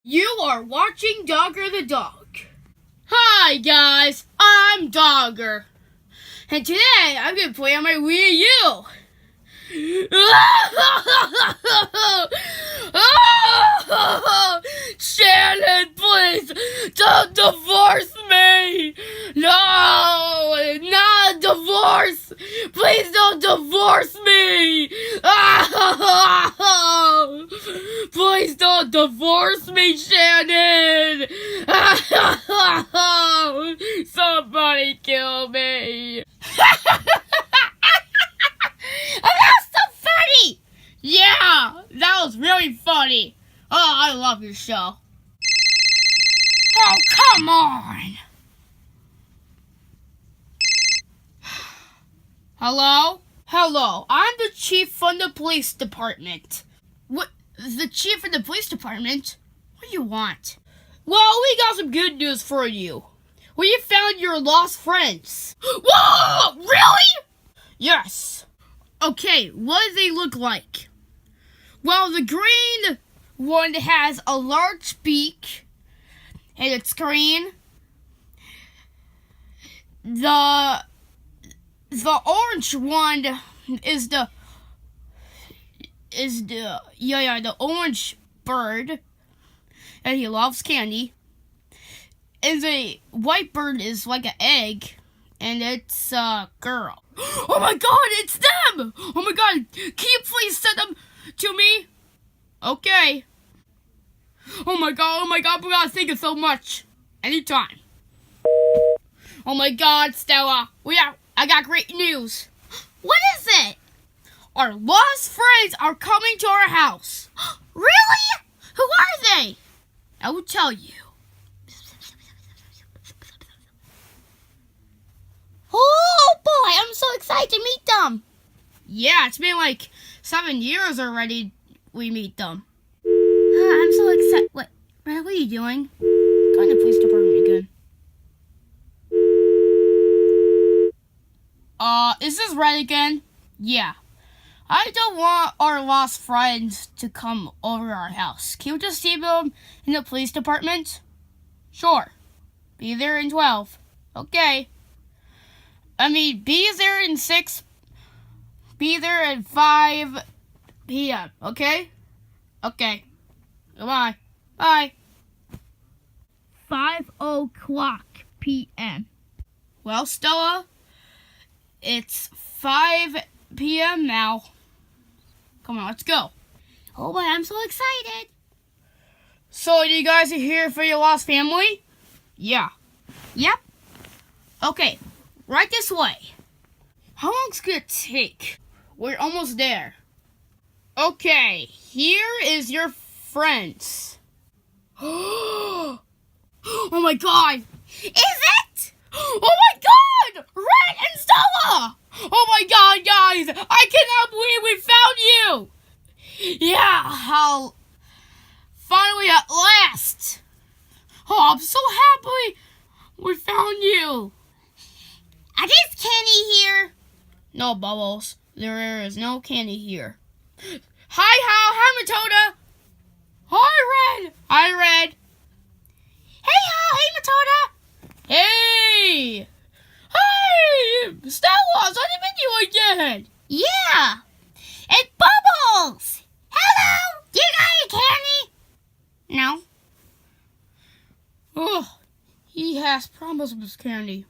You are watching Dogger the Dog. Hi guys, I'm Dogger. And today I'm going to play on my Wii U. Shannon, please don't divorce me. No, not divorce. Please don't divorce me. Please don't divorce me, Shannon. Somebody kill me. Yeah, that was really funny. Oh, I love your show. Oh, come on. Hello? Hello, I'm the chief from the police department. What? The chief of the police department? What do you want? Well, we got some good news for you. We found your lost friends. Whoa! Really? Yes. Okay, what do they look like? Well, the green one has a large beak, and it's green. The orange one is the orange bird, and he loves candy. And the white bird is like an egg, and it's a girl. Oh my God, it's them! Oh my God, can you please send them to me? Okay. Oh my God, Bella, thank you so much. Anytime. Oh my God, Stella, I got great news. What is it? Our lost friends are coming to our house. Really? Who are they? I will tell you. Oh boy, I'm so excited to meet them. Yeah, it's been like 7 years already we meet them. I'm so excited. What are you doing? Going to the police department again. Is this Red again? Yeah. I don't want our lost friends to come over our house. Can you just see them in the police department? Sure. Be there in 12. Okay. Be there in 6. Be there at 5 p.m. Okay? Okay. Goodbye. Bye. 5:00 p.m. Well, Stella, it's 5 p.m. now. Come on, let's go. Oh boy, I'm so excited. So, you guys are here for your lost family? Yeah. Yep. Okay. Right this way. How long's it gonna take? We're almost there. Okay, here is your friends. Oh my God! Is it? Oh my God! Red and Stella! Oh my God, guys! I cannot believe we found you! Yeah, finally at last! Oh, I'm so happy we found you! Are these candy here? No, Bubbles. There is no candy here. Hi, Hal. Hi, Matilda. Hi, Red. Hi, Red. Hey, Hal. Hey, Matilda. Hey. Hi, Stella. It's nice to meet you again. Yeah. It's Bubbles. Hello. Do you got any candy? No. Oh, he has promised us candy.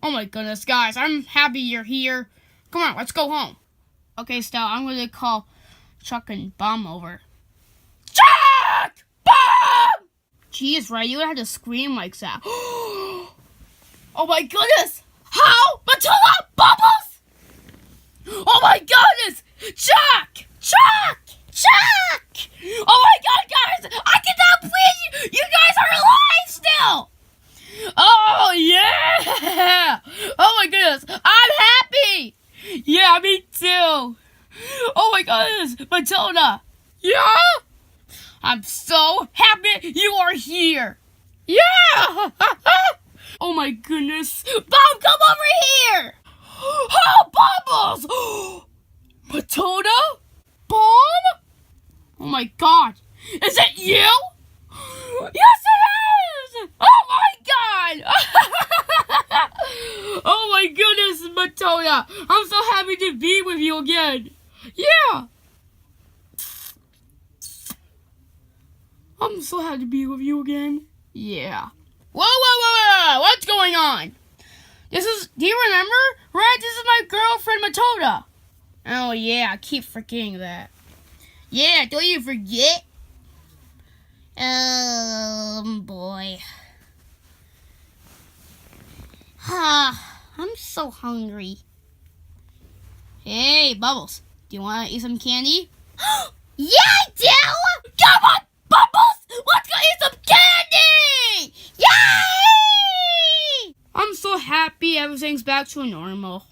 Oh my goodness, guys, I'm happy you're here. Come on, let's go home. Okay, Stella, I'm going to call Chuck and Bomb over. Chuck! Bomb! Jeez, Ray, you had to scream like that. Oh my goodness! How? Matilda! Bubbles! Oh my goodness! Chuck! Chuck! Chuck! Oh my God, guys! I cannot believe you guys are alive still! Oh, yeah! Oh, my goodness. I'm happy! Yeah, me too. Oh, my goodness. Matilda. Yeah? I'm so happy you are here. Yeah! Oh, my goodness. Bob, come over here! Oh, Bubbles! Matilda? Bomb? Oh, my God. Is it you? Yeah! I'm so happy to be with you again! Yeah! I'm so happy to be with you again. Yeah. Whoa! What's going on? Do you remember? Right, this is my girlfriend, Matilda. Oh, yeah, I keep forgetting that. Yeah, don't you forget? Boy. I'm so hungry. Hey, Bubbles, do you want to eat some candy? Yeah, I do! Come on, Bubbles! Let's go eat some candy! Yay! I'm so happy everything's back to normal.